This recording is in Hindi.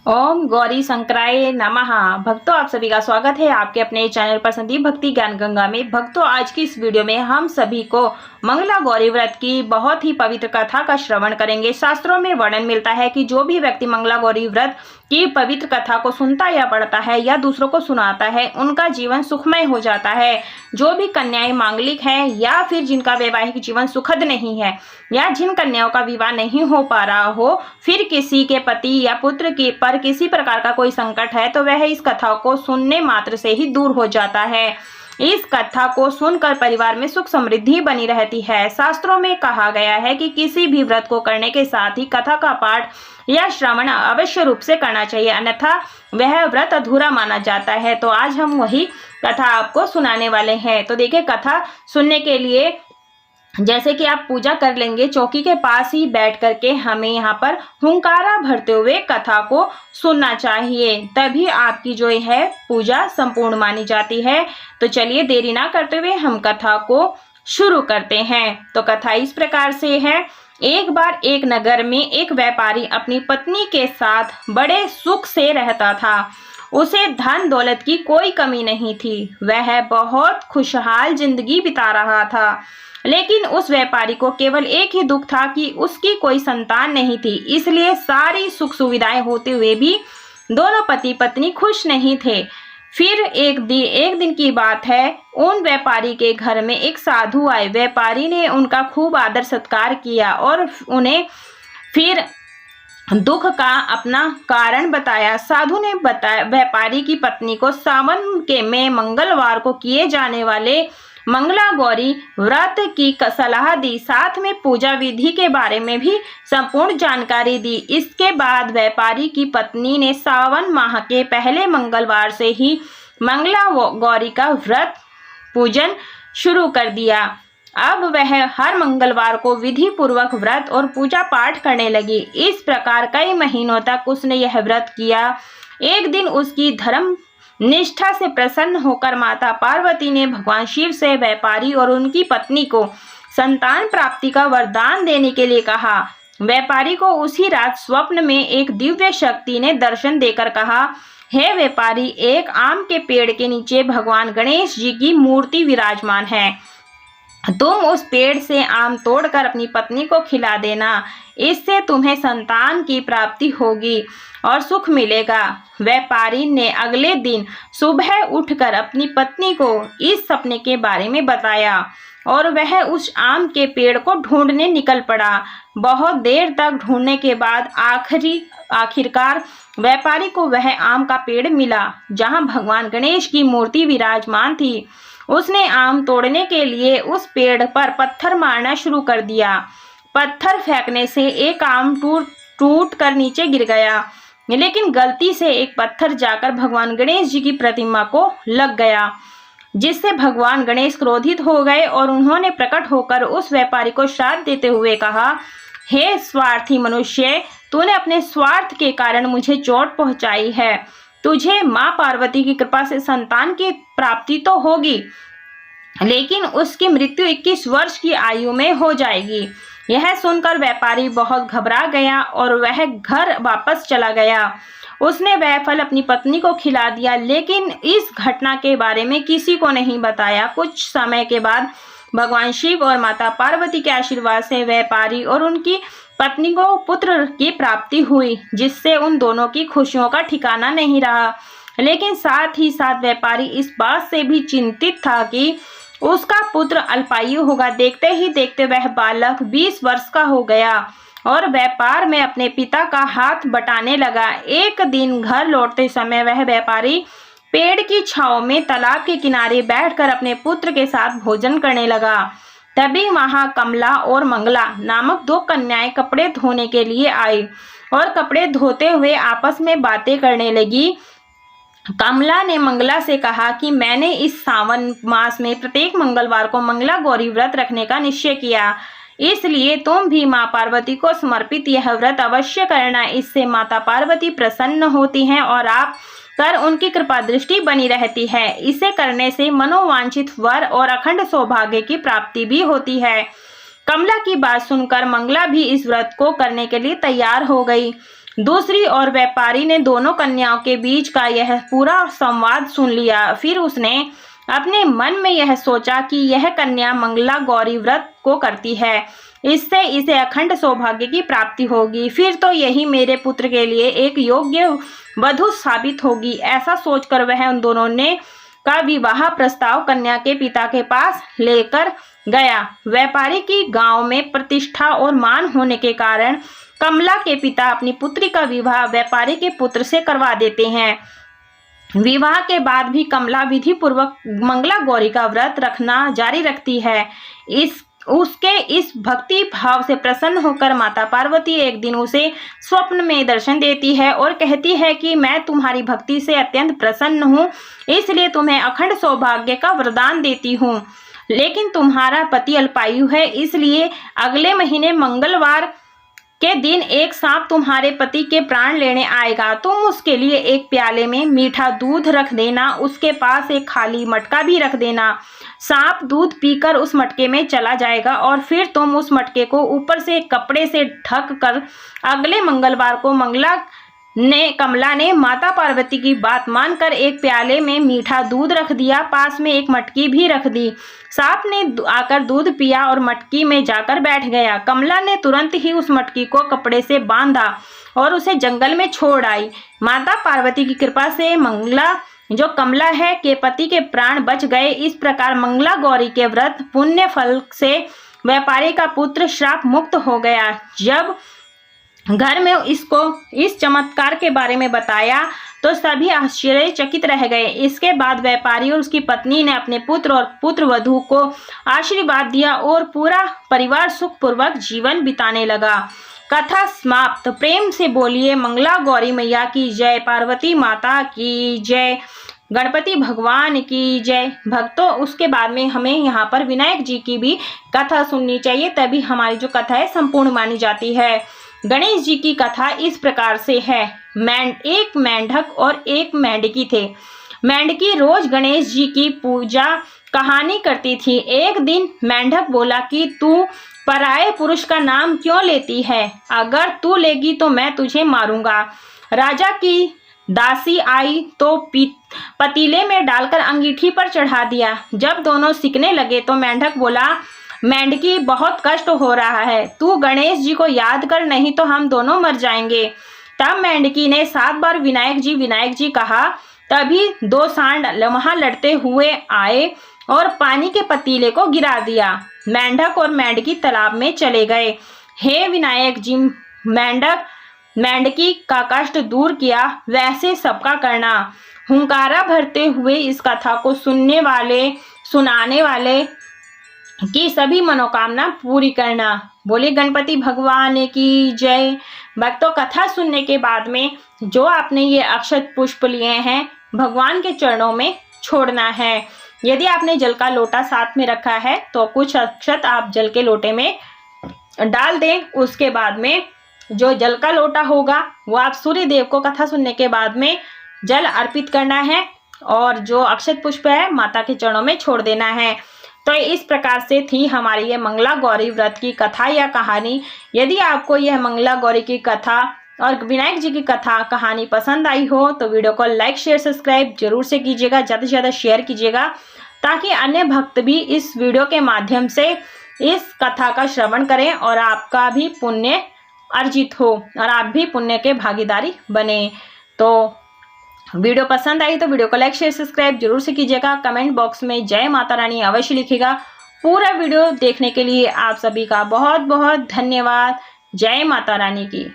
ओम गौरी शंकराय नमः। भक्तों, आप सभी का स्वागत है आपके अपने चैनल पर संदीप भक्ति ज्ञान गंगा में। भक्तों, आज की इस वीडियो में हम सभी को मंगला गौरी व्रत की बहुत ही पवित्र कथा का श्रवण करेंगे। शास्त्रों में वर्णन मिलता है कि जो भी व्यक्ति मंगला गौरी व्रत की पवित्र कथा को सुनता या पढ़ता है या दूसरों को सुनाता है, उनका जीवन सुखमय हो जाता है। जो भी कन्याएं मांगलिक हैं या फिर जिनका वैवाहिक जीवन सुखद नहीं है या जिन कन्याओं का विवाह नहीं हो पा रहा हो, फिर किसी के पति या पुत्र के पर किसी प्रकार का कोई संकट है, तो वह इस कथा को सुनने मात्र से ही दूर हो जाता है। इस कथा को सुनकर परिवार में सुख समृद्धि बनी रहती है। शास्त्रों में कहा गया है कि किसी भी व्रत को करने के साथ ही कथा का पाठ या श्रवण अवश्य रूप से करना चाहिए, अन्यथा वह व्रत अधूरा माना जाता है। तो आज हम वही कथा आपको सुनाने वाले हैं। तो देखिए, कथा सुनने के लिए जैसे कि आप पूजा कर लेंगे, चौकी के पास ही बैठ करके हमें यहाँ पर हुंकारा भरते हुए कथा को सुनना चाहिए, तभी आपकी जो है पूजा संपूर्ण मानी जाती है। तो चलिए देरी ना करते हुए हम कथा को शुरू करते हैं। तो कथा इस प्रकार से है। एक बार एक नगर में एक व्यापारी अपनी पत्नी के साथ बड़े सुख से रहता था। उसे धन दौलत की कोई कमी नहीं थी, वह बहुत खुशहाल जिंदगी बिता रहा था। लेकिन उस व्यापारी को केवल एक ही दुख था कि उसकी कोई संतान नहीं थी, इसलिए सारी सुख सुविधाएं होते हुए भी दोनों पति पत्नी खुश नहीं थे। फिर एक दिन की बात है, उन व्यापारी के घर में एक साधु आए। व्यापारी ने उनका खूब आदर सत्कार किया और उन्हें फिर दुख का अपना कारण बताया। साधु ने बताया व्यापारी की पत्नी को सावन के में मंगलवार को किए जाने वाले मंगला गौरी व्रत की सलाह दी, साथ में पूजा विधि के बारे में भी संपूर्ण जानकारी दी। इसके बाद व्यापारी की पत्नी ने सावन माह के पहले मंगलवार से ही मंगला गौरी का व्रत पूजन शुरू कर दिया। अब वह हर मंगलवार को विधि पूर्वक व्रत और पूजा पाठ करने लगी। इस प्रकार कई महीनों तक उसने यह व्रत किया। एक दिन उसकी धर्म निष्ठा से प्रसन्न होकर माता पार्वती ने भगवान शिव से व्यापारी और उनकी पत्नी को संतान प्राप्ति का वरदान देने के लिए कहा। व्यापारी को उसी रात स्वप्न में एक दिव्य शक्ति ने दर्शन देकर कहा, हे व्यापारी, एक आम के पेड़ के नीचे भगवान गणेश जी की मूर्ति विराजमान है। तुम उस पेड़ से आम तोड़कर अपनी पत्नी को खिला देना, इससे तुम्हें संतान की प्राप्ति होगी और सुख मिलेगा। व्यापारी ने अगले दिन सुबह उठकर अपनी पत्नी को इस सपने के बारे में बताया और वह उस आम के पेड़ को ढूंढने निकल पड़ा। बहुत देर तक ढूंढने के बाद आखिरकार व्यापारी को वह आम का पेड़ मिला जहां भगवान गणेश की मूर्ति विराजमान थी। उसने आम तोड़ने के लिए उस पेड़ पर पत्थर मारना शुरू कर दिया। पत्थर फेंकने से एक आम टूट कर नीचे गिर गया, लेकिन गलती से एक पत्थर जाकर भगवान गणेश जी की प्रतिमा को लग गया, जिससे भगवान गणेश क्रोधित हो गए और उन्होंने प्रकट होकर उस व्यापारी को श्राप देते हुए कहा, हे स्वार्थी मनुष्य, तूने अपने स्वार्थ के कारण मुझे चोट पहुंचाई है। तुझे माँ पार्वती की कृपा से संतान की प्राप्ति तो होगी, लेकिन उसकी मृत्यु 21 वर्ष की आयु में हो जाएगी। यह सुनकर व्यापारी बहुत घबरा गया और वह घर वापस चला गया। उसने वह फल अपनी पत्नी को खिला दिया, लेकिन इस घटना के बारे में किसी को नहीं बताया। कुछ समय के बाद भगवान शिव और माता पार्वती के आशीर्वाद से व्यापारी और उनकी पत्नी को पुत्र की प्राप्ति हुई, जिससे उन दोनों की खुशियों का ठिकाना नहीं रहा। लेकिन साथ ही साथ व्यापारी इस बात से भी चिंतित था कि उसका पुत्र अल्पायु होगा। देखते ही देखते वह बालक 20 वर्ष का हो गया और व्यापार में अपने पिता का हाथ बटाने लगा। एक दिन घर लौटते समय वह व्यापारी पेड़ की छांव में तालाब के किनारे बैठकर अपने पुत्र के साथ भोजन करने लगा। तभी वहां कमला और मंगला नामक 2 कन्याएं कपड़े धोने के लिए आई और कपड़े धोते हुए आपस में बातें करने लगी। कमला ने मंगला से कहा कि मैंने इस सावन मास में प्रत्येक मंगलवार को मंगला गौरी व्रत रखने का निश्चय किया, इसलिए तुम भी माँ पार्वती को समर्पित यह व्रत अवश्य करना। इससे माता पार्वती प्रसन्न होती हैं और आप कर उनकी कृपा दृष्टि बनी रहती है। इसे करने से मनोवांछित वर और अखंड सौभाग्य की प्राप्ति भी होती है। कमला की बात सुनकर मंगला भी इस व्रत को करने के लिए तैयार हो गई। दूसरी ओर व्यापारी ने दोनों कन्याओं के बीच का यह पूरा संवाद सुन लिया। फिर उसने अपने मन में यह सोचा कि यह कन्या मंगला गौरी व्रत को करती है, इससे इसे अखंड सौभाग्य की प्राप्ति होगी। फिर तो यही मेरे पुत्र के लिए एक योग्य वधू साबित होगी। ऐसा सोचकर वह उन दोनों ने का विवाह प्रस्ताव कन्या के पिता के पास लेकर गया। व्यापारी की गांव में प्रतिष्ठा और मान होने के कारण कमला के पिता अपनी पुत्री का विवाह व्यापारी के पुत्र से करवा देते हैं। विवाह के बाद भी कमला विधि पूर्वक मंगला गौरी का व्रत रखना जारी रखती है। उसके इस भक्ति भाव से प्रसन्न होकर माता पार्वती एक दिन उसे स्वप्न में दर्शन देती है और कहती है कि मैं तुम्हारी भक्ति से अत्यंत प्रसन्न हूँ, इसलिए तुम्हें अखंड सौभाग्य का वरदान देती हूँ। लेकिन तुम्हारा पति अल्पायु है, इसलिए अगले महीने मंगलवार के दिन एक सांप तुम्हारे पति के प्राण लेने आएगा। तुम उसके लिए एक प्याले में मीठा दूध रख देना, उसके पास एक खाली मटका भी रख देना। सांप दूध पीकर उस मटके में चला जाएगा और फिर तुम उस मटके को ऊपर से कपड़े से ढक कर अगले मंगलवार को कमला ने माता पार्वती की बात मानकर एक प्याले में मीठा दूध रख दिया, पास में एक मटकी भी रख दी। सांप ने आकर दूध पिया और मटकी में जाकर बैठ गया। कमला ने तुरंत ही उस मटकी को कपड़े से बांधा और उसे जंगल में छोड़ आई। माता पार्वती की कृपा से कमला है के पति के प्राण बच गए। इस प्रकार मंगला गौरी के व्रत पुण्य फल से व्यापारी का पुत्र श्राप मुक्त हो गया। जब घर में इसको इस चमत्कार के बारे में बताया तो सभी आश्चर्यचकित रह गए। इसके बाद व्यापारी और उसकी पत्नी ने अपने पुत्र और पुत्र वधू को आशीर्वाद दिया और पूरा परिवार सुखपूर्वक जीवन बिताने लगा। कथा समाप्त। प्रेम से बोलिए मंगला गौरी मैया की जय, पार्वती माता की जय, गणपति भगवान की जय। भक्तों, उसके बाद में हमें यहाँ पर विनायक जी की भी कथा सुननी चाहिए, तभी हमारी जो कथा है संपूर्ण मानी जाती है। गणेश जी की कथा इस प्रकार से है। एक मेंढक और एक मेंढकी थे। मेंढकी रोज गणेश जी की पूजा कहानी करती थी। एक दिन मेंढक बोला कि तू पराये पुरुष का नाम क्यों लेती है? अगर तू लेगी तो मैं तुझे मारूंगा। राजा की दासी आई तो पतीले में डालकर अंगीठी पर चढ़ा दिया। जब दोनों सिकने लगे तो मेंढक बोला, मेंढकी बहुत कष्ट हो रहा है, तू गणेश जी को याद कर, नहीं तो हम दोनों मर जाएंगे। तब मेंढकी ने 7 बार विनायक जी कहा। तभी 2 सांड वहां लड़ते हुए आए और पानी के पतीले को गिरा दिया। मेंढक और मेंढकी तालाब में चले गए। हे विनायक जी, मेंढकी का कष्ट दूर किया, वैसे सबका करना। हुंकारा भरते हुए इस कथा को सुनाने वाले की सभी मनोकामना पूरी करना। बोले गणपति भगवान की जय। भक्तों, कथा सुनने के बाद में जो आपने ये अक्षत पुष्प लिए हैं भगवान के चरणों में छोड़ना है। यदि आपने जल का लोटा साथ में रखा है तो कुछ अक्षत आप जल के लोटे में डाल दें। उसके बाद में जो जल का लोटा होगा वो आप सूर्य देव को कथा सुनने के बाद में जल अर्पित करना है और जो अक्षत पुष्प है माता के चरणों में छोड़ देना है। तो इस प्रकार से थी हमारी ये मंगला गौरी व्रत की कथा या कहानी। यदि आपको यह मंगला गौरी की कथा और विनायक जी की कथा कहानी पसंद आई हो तो वीडियो को लाइक शेयर सब्सक्राइब जरूर से कीजिएगा, ज़्यादा से ज़्यादा शेयर कीजिएगा ताकि अन्य भक्त भी इस वीडियो के माध्यम से इस कथा का श्रवण करें और आपका भी पुण्य अर्जित हो और आप भी पुण्य के भागीदारी बने। तो वीडियो पसंद आई तो वीडियो को लाइक शेयर सब्सक्राइब जरूर से कीजिएगा। कमेंट बॉक्स में जय माता रानी अवश्य लिखिएगा। पूरा वीडियो देखने के लिए आप सभी का बहुत बहुत धन्यवाद। जय माता रानी की।